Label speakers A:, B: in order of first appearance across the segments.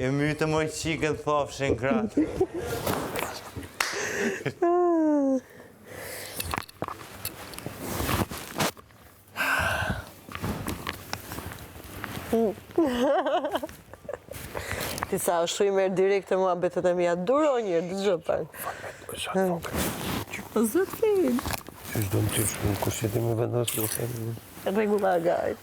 A: E mytë moj qikën thofshin kratë.
B: Ti sa është i merë direkt të mua betet e mija duro njërë, dë gjë pak. O zëtë fin.
C: Qysh do më qysh, në kushtet me vendosë të them.
B: Regula gajt.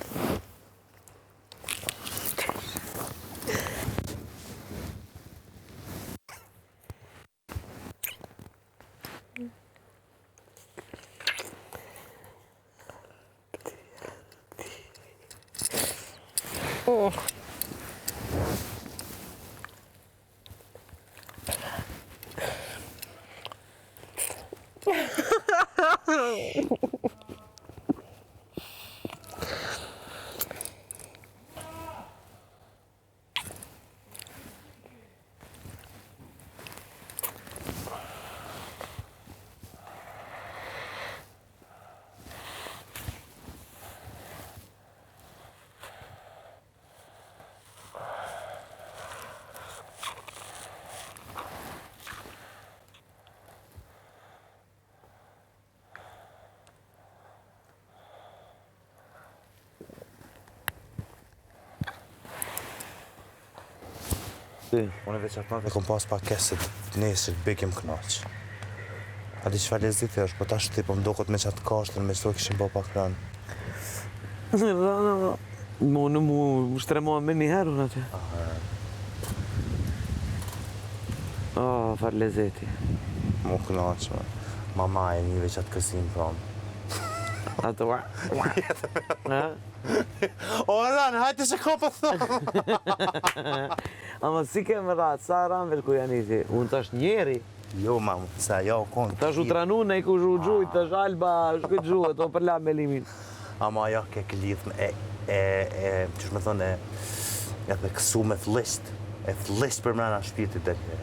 A: Unë veç atë natë e kom pas pakeset nesër bekim knaq. A di çfarë leziti është, po tash ti po mdokët me qatë kashtën, me qëto kishim po pak rënë.
C: Unë mu shtremoha me një herë unë atë. Farë lezeti.
A: Mu knaq, me. Mama e një veç atë kësim promë.
C: Atë ua.
A: O, Ran, hajtë se ka për thëmë.
C: Ama si kemë ratë, sa ranvel ku janë iti? Unë tash njeri.
A: Jo, mamu, sa jo, konë.
C: Tash u tranu në i ku zhu gjujt, tash alba shkët gjuhet, o për la me limin.
A: Ama ja ke këllithmë qësh me thënë, ja të kësu me thlisht. E thlisht për mrena shpirtit dhe ke.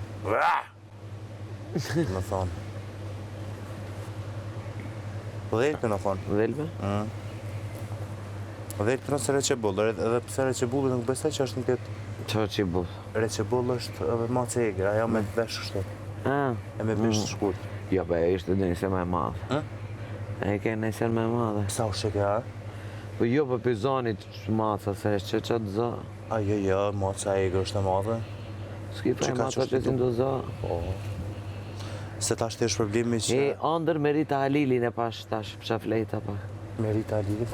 A: Me thonë. Dhelpe në thonë.
C: Dhelpe?
A: Dhelpe nëse reqebull, edhe pëse reqebullit nuk besaj që është në këtë.
C: Qa që i bull?
A: Reqebull është edhe ma cegre, ajo me vesh kështë. E me vesh të shkurt.
C: Jo, be, ishte dhe njëse me madhe. E ke njëse me madhe.
A: Sa u sheke, a?
C: Po jo, për pizonit maca, se është që qatë zë.
A: Jo, maca egre është e madhe.
C: S'ki pa e maca që si ndo zë.
A: Se ta është është problemi që...
C: E, ndër Merita Halilin e pash tash pësha flejta pa.
A: Merita Halilin?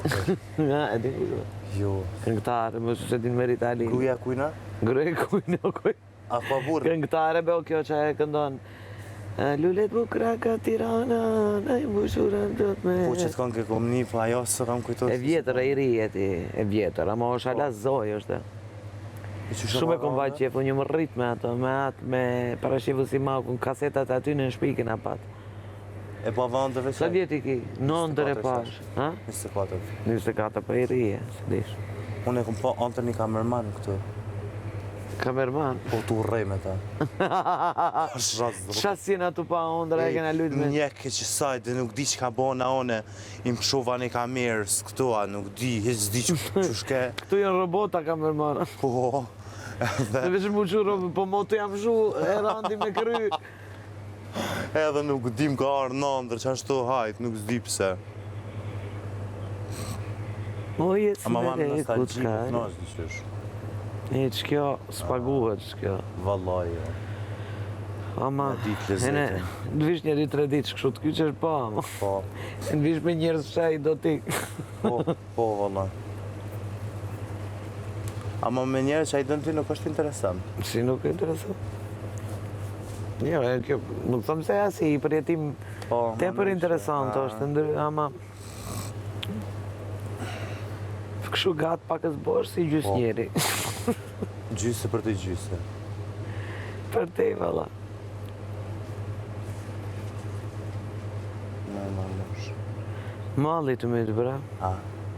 C: Ja, e din kujtë.
A: Jo.
C: Këngëtare, më su se din Merita Halilin.
A: Gruja kujna?
C: Gruja kujna, kuj.
A: A pa burë?
C: Këngëtare, be o kjo që e këndon. Lullet bukra ka Tirana, na i mbushurën të të me...
A: Po që të kanë ke kom një, po ajo së kam kujtot.
C: E vjetër, e i ri e ti, e vjetër, ama është ala zoj është. Shumë e kom vaj qef, unë një më rrit me ato, me parashivu si ma, kun kasetat aty në shpikin apat.
A: E pa vandëve që?
C: Sa vjeti ki? 9 e pash.
A: 24.
C: 24, pa i ri e, se dish.
A: Unë e kom pa antër një kamerman këtu.
C: Kamerman?
A: Po tu rrej me ta.
C: Qa si në tu pa ondra e kena lujt me?
A: Njeke që saj dhe nuk di që ka bona one, im pëshova një kamerës këtu, a nuk di, heç di që shke.
C: Këtu janë robota kamermana.
A: Po.
C: Se vesh mu që robot, po mo të jam shu, e randi me kry.
A: Edhe nuk dim ka arë nëndër, që ashtu hajt, nuk zdi pëse.
C: O jetë si
A: Ama
C: me
A: manë
C: le, ku
A: nostalgji,
C: t'ka.
A: nuk nësë di qësh.
C: E që kjo s'paguhet që kjo.
A: Vallaj, jo.
C: Ama,
A: Me ditë lezete.
C: në vish njeri 3 ditë shkëshu të kyqesh pa, ama.
A: Po,
C: Në vish me njerës shaj do t'i.
A: po, vallaj. Ama me njerë që a i dënë ty nuk është interesant.
C: Si nuk e interesant? Jo, e kjo, nuk thëmë se asi, i përjetim
A: Po,
C: tepër interesant është, ama... Këshu gatë pakës bosh si gjys njeri.
A: Gjysë për të gjysë.
C: Për te, valla.
A: Mosh.
C: Mallit të mytë, bra.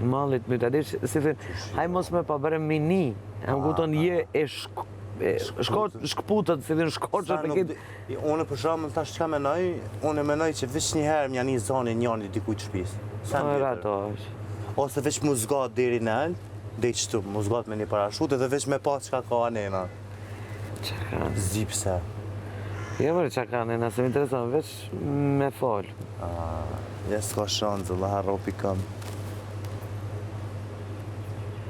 C: Mallit të mytë, adish, si fin, haj mos me pa bërë mini. E më kuton je e shkputët, si fin shkoqët e kitë.
A: Unë për shumë tash që ka menoj, unë menoj që veç një herë mja një zonë njani dikujt shpisë. Sa në tjetër.
C: Ato është.
A: Ose veç mu zgat deri në alë, dhe i qëtu, mu zgat me një parashut, edhe veç me pas qka ka anena.
C: Qa kanë?
A: Zipse.
C: Jo, mërë qa kanë, nëse më intereson, veç me folë.
A: Ja s'ka shansë, dhe harro pikëm.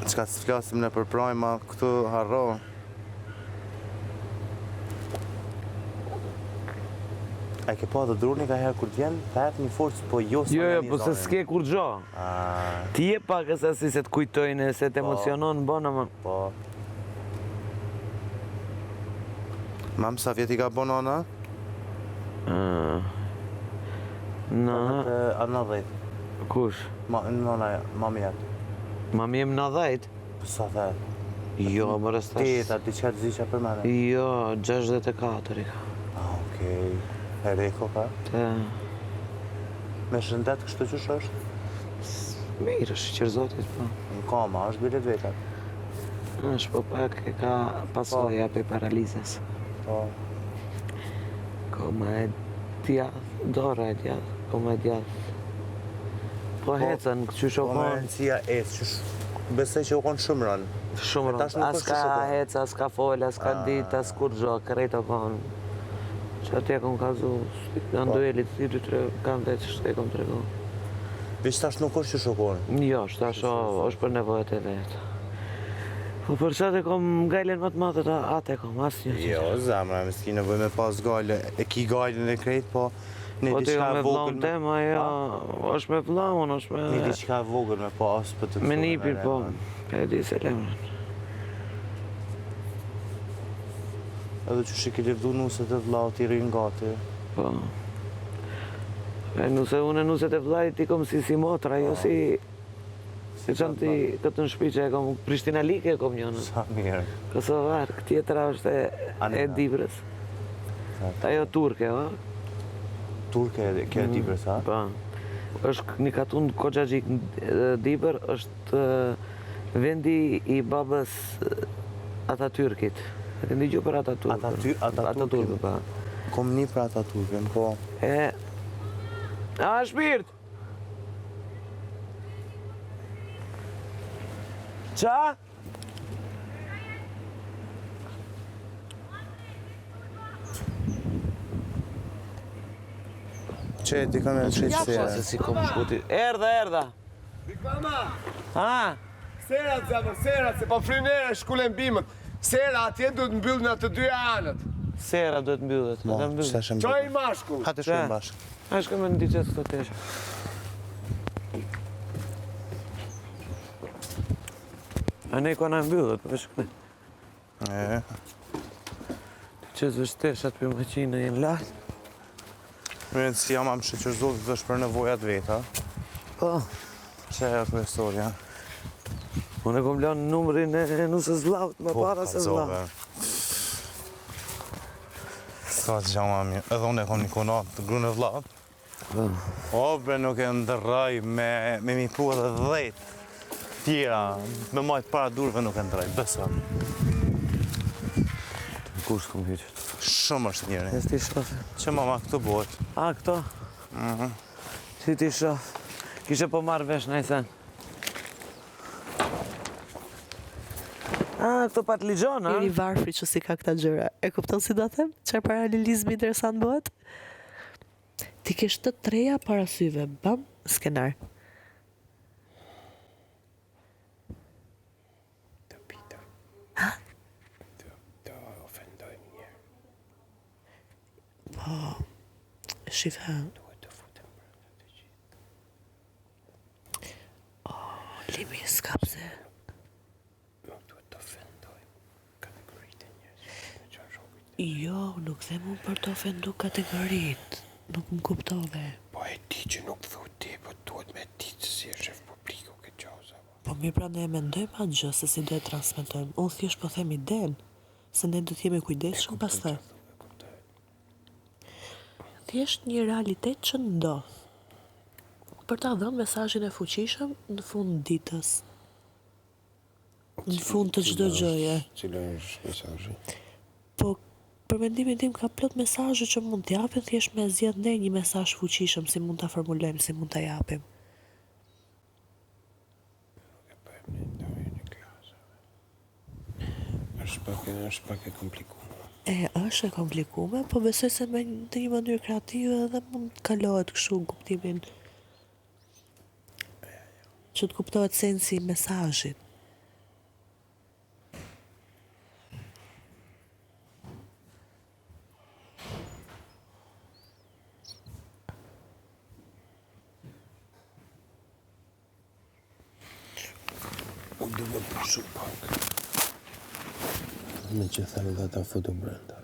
A: Qka të flasim në përprajma, këtu harro. A ke pa të druni ka herë kur t'jen, thajt një forcë, po jo s'ma
C: Jo,
A: një
C: po se
A: zonin.
C: s'ke kur gjo. Ti je pak e se si se t'kujtojnë, se t'emocionon, bëna më.
A: Po. Mam, sa vjeti ka bo nana?
C: Në,
A: Në 10.
C: kush?
A: Nana, mami jetë.
C: Ma mi jem në 10?
A: Sa the?
C: Jo, më restash.
A: Teta, diqka të zisha për mene?
C: Jo, 64 i ka.
A: Okej. E reko ka?
C: Te,
A: Me shëndet kështu qësh është?
C: mirë, shqyqër zotit, po.
A: Në koma, është bilet vetat.
C: Është po pak e ka pasoja për paralizës.
A: Po.
C: Koma e djath, dora e djath, koma e djath. Po hecën, që
A: Po
C: shokon,
A: me rëndësia qësh besoj që u konë shumë rënë.
C: shumë
A: tash
C: rëndë.
A: nuk
C: As
A: është
C: ka
A: shokon.
C: heca, as ka folë, as ka ditë, as kur gjo, kërejt o konë. Që atje kom kazu, në duelit, 2-3 kam dhe që shte kom të regu.
A: Veç tash nuk është që shokonë.
C: Jo, shtasho, është për nevojët e vetë. Po për qatë e kom gajlen më të matët, atë e kom, asë një.
A: Jo, zemra, me s'ki nevoj me pas gajle. E ki gajlen e krejt, po një
C: Po ti
A: diçka
C: ka me
A: vogël
C: vlam tema, jo, është me vlamon, është
A: Një
C: me...
A: diçka vogël me pas për të
C: Me
A: kësune
C: nipin, po,
A: remën.
C: e di se lemën.
A: Edhe që shi ki levdu nuset e vlau t'i rinë gati.
C: Po. E nuset e vlajt ti kom si motra, jo si... Se qanë ti këtë në shpi që e kom Prishtina Like e kom njënë.
A: Sa mirë.
C: Kosovar, tjetra është e
A: Anina.
C: Dibrës. Ajo turke, o?
A: Turke ke Dibrës, ha?
C: Po. është një katun Koxhaxhik Dibër, është vendi i babës Atatürkit. E ke ndigju për Atatürkën? Atatürkën, po.
A: Kom një për Atatürkën, po.
C: A, shpirt! Qa?
A: Që ti kam e qëtë
C: Se
A: se...
C: si kom shkuti. Erdha!
D: Bikmama,
C: Ha?
D: serat zemë, serat, se po frynere shkullen bimët. Sera atje duhet mbyllë në të dyja anët.
C: Sera duhet mbyllet.
A: Mo,
C: Edhe
A: qëta
C: mbyllet.
A: shëmë
D: Qoj
A: bërë.
D: mashkull.
A: Ha të shkojmë bashkë.
C: A shka me në diqet këto tesha. A ne kona mbyllet, për shkënë.
A: E,
C: Që zë shteshat për maqina jenë lartë.
A: Mërën si jam am shëqërzotit dhe është për nevojat veta.
C: Po.
A: Që e profesorja.
C: Unë e kom lanë numërin e nusës vlavët, më para se vlavët.
A: Ska të gjama mirë. Edhe unë e kom një konat të grunë e vlavët.
C: Po.
A: O, bre, nuk e ndërraj me mi pu edhe 10 tjera. Me majtë para durve nuk e ndërraj, besa.
C: Kur s'kom hyqët?
A: Shumë është njëri.
C: E s'ti shofi.
A: Që mama këtë bot.
C: A, këto? Si ti shof? Kishe po marrë vesh në sen. A, këto pat ligjon, a?
B: Njëri varfri që si ka këta gjëra. E kupton si do them? Çfarë paralelizmi interesant bëhet? Ti ke të treja para syve, bam, skenar.
D: Të pita. Të ofendoj një.
B: Shifa,
D: Duhet të futem brenda të gjithë.
B: limi skapse.
D: Nuk duhet të ofendoj kategoritë e njerëzve në çfarë shokit.
B: Jo, nuk them unë për të ofendu kategoritë. Nuk më kuptove.
D: Po e di që nuk thu ti, po duhet me ditë se si është shef publiku këtë gjoza.
B: Po mirë, pra ne e mendojmë atë gjë se si do e transmetojmë. Unë thjesht po them iden, se ne do të jemi kujdesshëm pastaj. Thjesht një realitet që ndodh. Për ta dhënë mesazhin e fuqishëm në fund ditës. Në fund të çdo gjëje.
D: Cila është mesazhi?
B: Po për mendimin tim ka plot mesazhe që mund t'japim, thjesht me zgjedh ne një mesazh fuqishëm si mund ta formulojmë, si mund ta japim.
D: E bëjmë në ndonjë në klasë. Është pak e komplikuar.
B: Është e komplikume, po besoj se me në një mënyrë kreative edhe mund të kalohet kështu në kuptimin që të kuptohet sensi i mesazhit.
E: Unë du me pushu pak. Me që thërë dhe ta futu brenda.